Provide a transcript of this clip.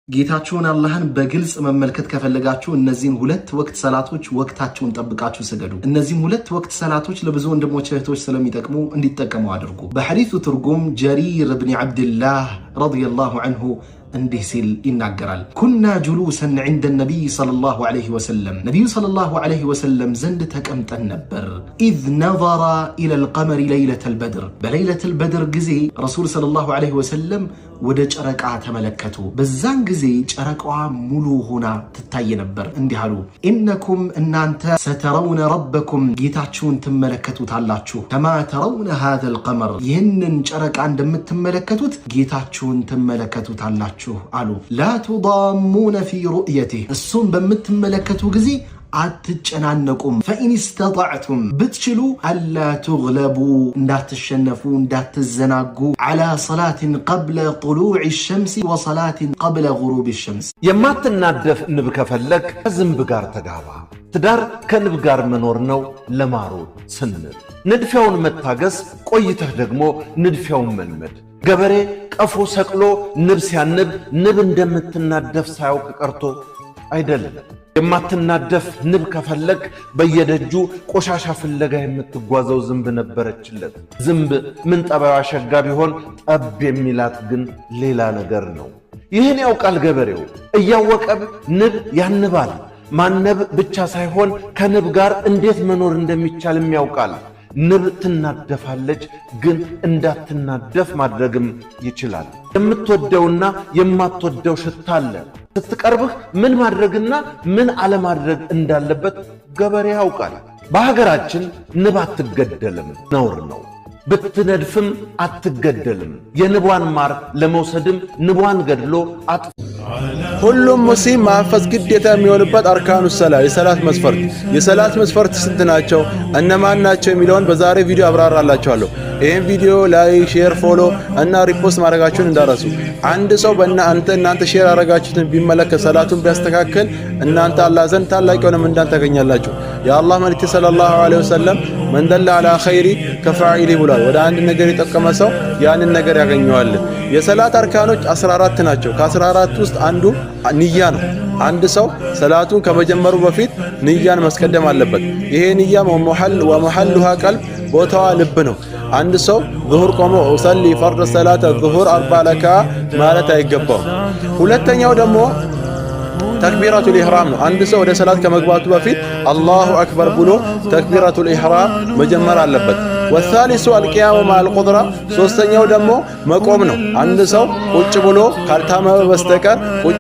ጌታችሁን አላህን በግልጽ መመልከት ከፈለጋችሁ እነዚህን ሁለት ወቅት ሰላቶች ወቅታቸውን ጠብቃችሁ ስገዱ። እነዚህም ሁለት ወቅት ሰላቶች ለብዙ ወንድሞች እህቶች ስለሚጠቅሙ እንዲጠቀሙ አድርጉ። በሐዲሱ ትርጉም ጀሪር ብን ዓብድላህ ረዲየላሁ ዐንሁ እንዲህ ሲል ይናገራል። ኩና ጁሉሰን ዐንደ ነቢይ ሰለላሁ ዐለይሂ ወሰለም ነቢዩ ሰለላሁ ዐለይሂ ወሰለም ዘንድ ተቀምጠን ነበር። ኢዝ ነዘረ ኢለል ቀመሪ ለይለተል በድር በለይለተል በድር ጊዜ ረሱል ሰለላሁ ዐለይሂ ወሰለም ወደ ጨረቃ ተመለከቱ። በዛን ጊዜ ጨረቃዋ ሙሉ ሆና ትታይ ነበር። እንዲህ አሉ፣ ኢነኩም እናንተ ሰተረውነ ረበኩም ጌታችሁን ትመለከቱታላችሁ፣ ከማ ተረውነ ሃዘል ቀመር ይህንን ጨረቃ እንደምትመለከቱት ጌታችሁን ትመለከቱታላችሁ አሉ። ላ ቱዳሙነ ፊ ሩእየቲህ እሱን በምትመለከቱ ጊዜ አትጨናነቁም። ፈኢን ስተጣዕቱም ብትችሉ አላ ትግለቡ እንዳትሸነፉ እንዳትዘናጉ ዓላ ሰላትን ቀብለ ጡሉዕ ሸምሲ ወሰላትን ቀብለ ጉሩብ ሸምስ። የማትናደፍ ንብ ከፈለግ ከዝንብ ጋር ተጋባ። ትዳር ከንብ ጋር መኖር ነው ለማሩ ስንል ንድፊያውን መታገስ፣ ቆይተህ ደግሞ ንድፊያውን መልመድ። ገበሬ ቀፎ ሰቅሎ ንብ ሲያንብ ንብ እንደምትናደፍ ሳያውቅ ቀርቶ አይደለም። የማትናደፍ ንብ ከፈለግ በየደጁ ቆሻሻ ፍለጋ የምትጓዘው ዝንብ ነበረችለት። ዝንብ ምን ጠባዩ አሸጋ ቢሆን ጠብ የሚላት ግን ሌላ ነገር ነው። ይህን ያውቃል ገበሬው። እያወቀም ንብ ያንባል። ማነብ ብቻ ሳይሆን ከንብ ጋር እንዴት መኖር እንደሚቻልም ያውቃል። ንብ ትናደፋለች፣ ግን እንዳትናደፍ ማድረግም ይችላል። የምትወደውና የማትወደው ሽታ አለ። ስትቀርብህ ምን ማድረግና ምን አለማድረግ እንዳለበት ገበሬ ያውቃል። በሀገራችን ንብ አትገደልም፣ ነውር ነው። ብትነድፍም አትገደልም። የንቧን ማር ለመውሰድም ንቧን ገድሎ አጥፍ። ሁሉም ሙስሊም ማፈዝ ግዴታ የሚሆንበት አርካኑ ሰላት የሰላት መስፈርት ስንት ናቸው እነማን ናቸው የሚለውን በዛሬ ቪዲዮ አብራራላችኋለሁ። ይሄን ቪዲዮ ላይክ፣ ሼር፣ ፎሎ እና ሪፖስት ማድረጋችሁን እንዳረሱ። አንድ ሰው እናንተ ሼር አረጋችሁትን ቢመለከት ሰላቱን ቢያስተካክል እናንተ አላህ ዘንድ ታላቅ የሆነ ምንዳን ታገኛላችሁ። የአላህ መልእክተኛ ሰለላሁ ዐለይሂ ወሰለም መን ደለ ዐላ ኸይሪ ከፋኢሊ ብሏል። ወደ አንድ ነገር የጠቀመ ሰው ያንን ነገር ያገኘዋል። የሰላት አርካኖች 14 ናቸው። ከ14 ውስጥ አንዱ ንያ ነው። አንድ ሰው ሰላቱን ከመጀመሩ በፊት ንያን ማስቀደም አለበት። ይሄ ንያ ወመሐሉሃ ቀልብ ቦታዋ ልብ ነው። አንድ ሰው ዙሁር ቆሞ ኡሰሊ ፈርድ ሰላተ ዙሁር 4 ረካ ማለት አይገባው። ሁለተኛው ደግሞ ተክቢራቱል ኢህራም ነው። አንድ ሰው ወደ ሰላት ከመግባቱ በፊት አላሁ አክበር ብሎ ተክቢራቱል ኢህራም መጀመር አለበት። ወሳሊሱ አልቂያሙ ማል ቁድራ ሶስተኛው ደግሞ መቆም ነው። አንድ ሰው ቁጭ ብሎ ካልታመመ በስተቀር